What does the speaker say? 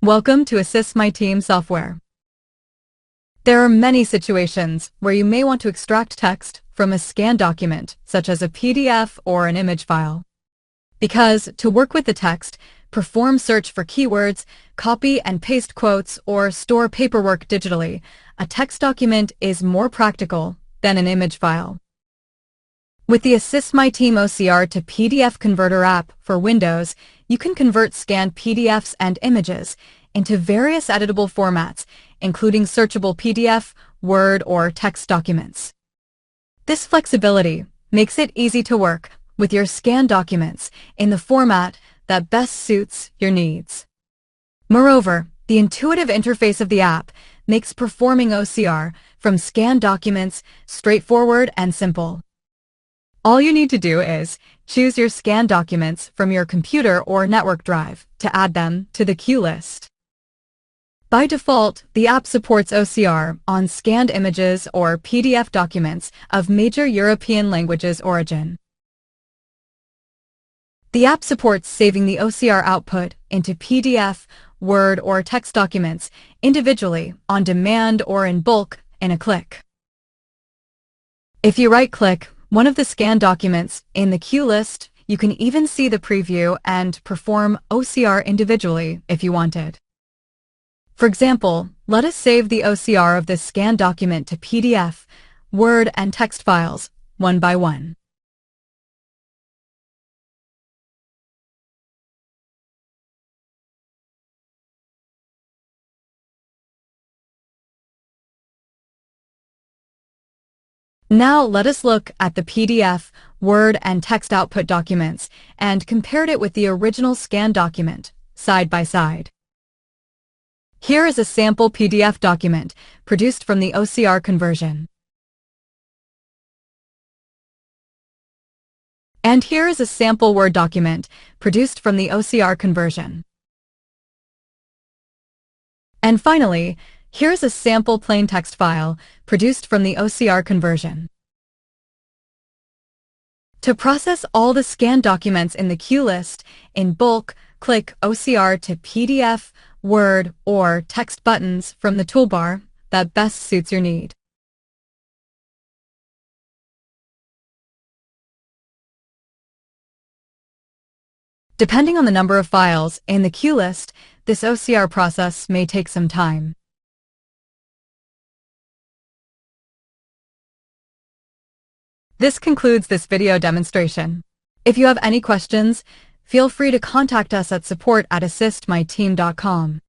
Welcome to AssistMyTeam software. There are many situations where you may want to extract text from a scanned document, such as a PDF or an image file. Because to work with the text, perform search for keywords, copy and paste quotes, or store paperwork digitally, a text document is more practical than an image file. With the AssistMyTeam OCR to PDF Converter app for Windows, you can convert scanned PDFs and images into various editable formats, including searchable PDF, Word, or text documents. This flexibility makes it easy to work with your scanned documents in the format that best suits your needs. Moreover, the intuitive interface of the app makes performing OCR from scanned documents straightforward and simple. All you need to do is choose your scanned documents from your computer or network drive to add them to the queue list. By default, the app supports OCR on scanned images or PDF documents of major European languages origin. The app supports saving the OCR output into PDF, Word, or text documents individually, on demand, or in bulk in a click. If you right-click one of the scanned documents in the queue list, you can even see the preview and perform OCR individually if you wanted. For example, let us save the OCR of this scanned document to PDF, Word, and text files, one by one. Now let us look at the PDF, Word, and text output documents and compare it with the original scanned document, side by side. Here is a sample PDF document produced from the OCR conversion. And here is a sample Word document produced from the OCR conversion. And finally, here's a sample plain text file produced from the OCR conversion. To process all the scanned documents in the queue list in bulk, click OCR to PDF, Word, or text buttons from the toolbar that best suits your need. Depending on the number of files in the queue list, this OCR process may take some time. This concludes this video demonstration. If you have any questions, feel free to contact us at support@assistmyteam.com.